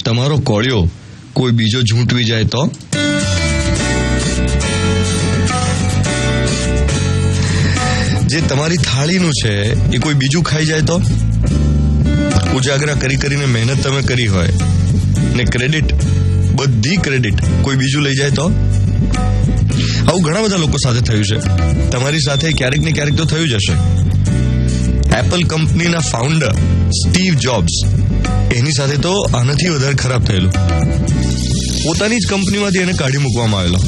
તમારો કોળિયો કોઈ બીજો ઝૂંટવી જાય તો? જે તમારી થાળીનું છે એ કોઈ બીજું ખાઈ જાય તો? ઉજાગરા કરી કરીને મહેનત તમે કરી હોય ને બધી ક્રેડિટ કોઈ બીજું લઈ જાય તો? આવું ઘણા બધા લોકો સાથે થયું છે. તમારી સાથે ક્યારેક ને ક્યારેક તો થયું જ હશે. એપલ કંપનીના ફાઉન્ડર સ્ટીવ જોબ્સ, એની સાથે તો આનાથી વધારે ખરાબ થયેલું. પોતાની જ કંપનીમાંથી એને કાઢી મૂકવામાં આવેલો.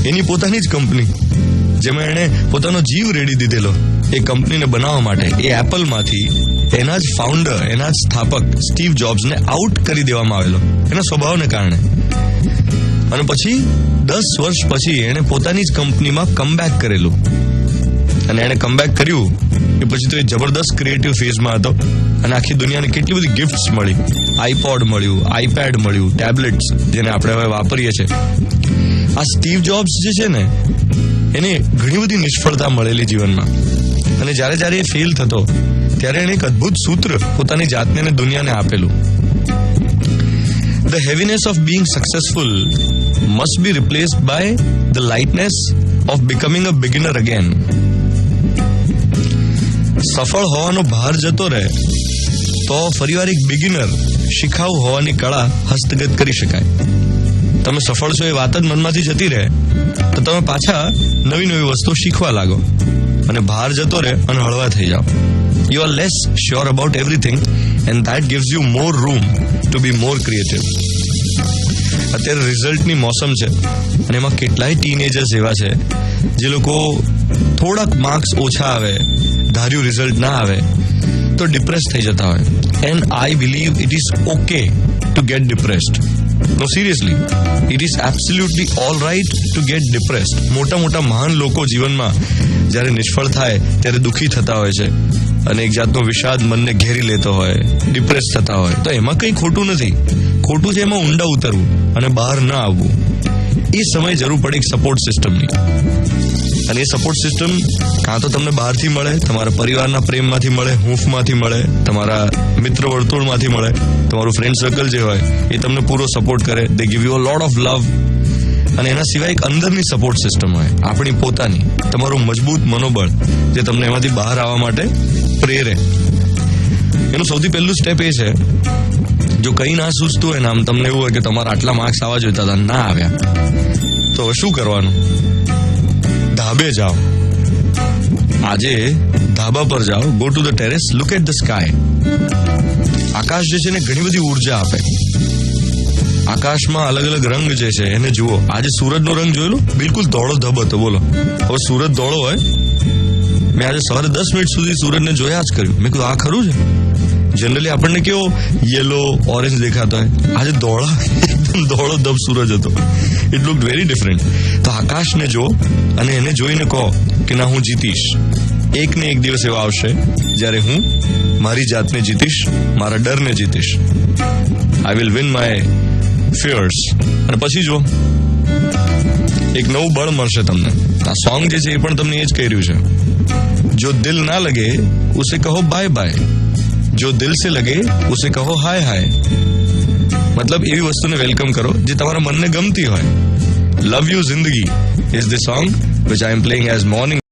એની પોતાની જ કંપની, જેમાં એણે પોતાનો જીવ રેડી દીધેલો એ કંપનીને બનાવવા માટે, એ એપલમાંથી એના જ ફાઉન્ડર, એના જ સ્થાપક સ્ટીવ જોબ્સને આઉટ કરી દેવામાં આવેલો એના સ્વભાવને કારણે. અને પછી 10 વર્ષ પછી એણે પોતાની જ કંપનીમાં કમબેક કરેલું. અને એણે કમબેક કર્યું કે પછી તો એ જબરદસ્ત ક્રિએટિવ ફેઝમાં હતો અને આખી દુનિયાને કેટલી બધી ગિફ્ટ્સ મળી. આઈપોડ મળ્યું, આઈપેડ મળ્યું, ટેબ્લેટ્સ જેને આપણે હવે વાપરીએ છીએ. આ સ્ટીવ જોબ્સ જે છે ને, એને ઘણી બધી નિષ્ફળતા મળેલી જીવનમાં. અને જ્યારે એ ફેલ થતો ત્યારે એણે એક અદ્ભુત સૂત્ર પોતાની જાતને અને દુનિયાને આપેલું. The heaviness of being successful must be replaced by the lightness of becoming a beginner again. સફળ હોવાનો ભાર જતો રહે તો ફરીવાર એક બિગિનર, શીખાઉ હોવાની કળા હસ્તગત કરી શકાય. તમે સફળ છો એ વાત જ મનમાંથી જતી રહે તો તમે પાછા નવી વસ્તુ શીખવા લાગો અને ભાર જતો રહે અને હળવા થઈ જાઓ. You are less sure about everything and that gives you more room to be more creative. અત્યારે રિઝલ્ટની મોસમ છે અને એમાં કેટલાય ટીનેજર્સ એવા છે જે લોકો થોડાક માર્ક્સ ઓછા આવે, ધાર્યું રિઝલ્ટ ના આવે તો ડિપ્રેસ થઈ જતા હોય. And I believe it is okay two gate depressed. No, seriously, it is absolutely all right to get depressed. મોટા મહાન લોકો જીવનમાં જ્યારે નિષ્ફળ થાય ત્યારે દુઃખી થતા હોય છે અને એક જાતનો વિષાદ મનને ઘેરી લેતો હોય, ડિપ્રેસ થતા હોય. તો એમાં કંઈ ખોટું નથી. ખોટું છે એમાં ઊંડા ઉતરવું અને બહાર ન આવવું. એ સમય જરૂર પડે એક સપોર્ટ સિસ્ટમની. અને એ સપોર્ટ સિસ્ટમ કાં તો તમને બહારથી મળે, તમારા પરિવારના પ્રેમમાંથી મળે, હૂંફમાંથી મળે, તમારા મિત્ર વર્તુળમાંથી મળે, તમારું ફ્રેન્ડ સર્કલ જે હોય એ તમને પૂરો સપોર્ટ કરે. They give you a lot of love. અને એના સિવાય એક અંદરની સપોર્ટ સિસ્ટમ હોય, આપણી પોતાની, તમારું મજબૂત મનોબળ જે તમને એમાંથી બહાર આવવા માટે પ્રેરે. એનું સૌથી પહેલું સ્ટેપ એ છે, જો કંઈ ના સૂચતું હોય ને, આમ તમને એવું હોય કે તમારા આટલા માર્ક્સ આવવા જોઈતા હતા, ના આવ્યા, તો શું કરવાનું? ધાબે જાઓ. આજે ધાબા પર જાઓ, go to the terrace, look at the sky. આકાશ જે છે ને ઘણી બધી ઉર્જા આપે. આકાશમાં અલગ અલગ રંગ જે છે એને જુઓ. આજે સૂરજનો રંગ જોયેલો, બિલકુલ ધોળો ધબ હતો. બોલો, હવે સૂરજ ધોળો હોય? મેં આજે સવારે 10 મિનિટ સુધી સૂરજને જોયા જ કર્યું. મેં કીધું આ ખરું છે? જનરલી આપણને કેવો યલો, ઓરેન્જ દેખાતો હોય, આજે એકદમ ધોળો ધબ સૂરજ હતો. It look very different. તો આકાશને જો અને એને જોઈને કહો કે ના, હું જીતીશ. એક ને એક દિવસ એવો આવશે જ્યારે હું મારી જાતને જીતીશ, મારા ડરને જીતીશ. I will win my fears. અને પછી જો એક નવું બળ મળશે તમને. આ સોંગ જે છે એ પણ તમને એ જ કહી રહ્યું છે. જો દિલ ના લગે ઉસે કહો બાય બાય, જો દિલ સે લગે ઉસે કહો હાય હાય. મતલબ એવી વસ્તુને વેલકમ કરો જે તમારા મનને ગમતી હોય. લવ યુ જિંદગી is the song which I am playing as morning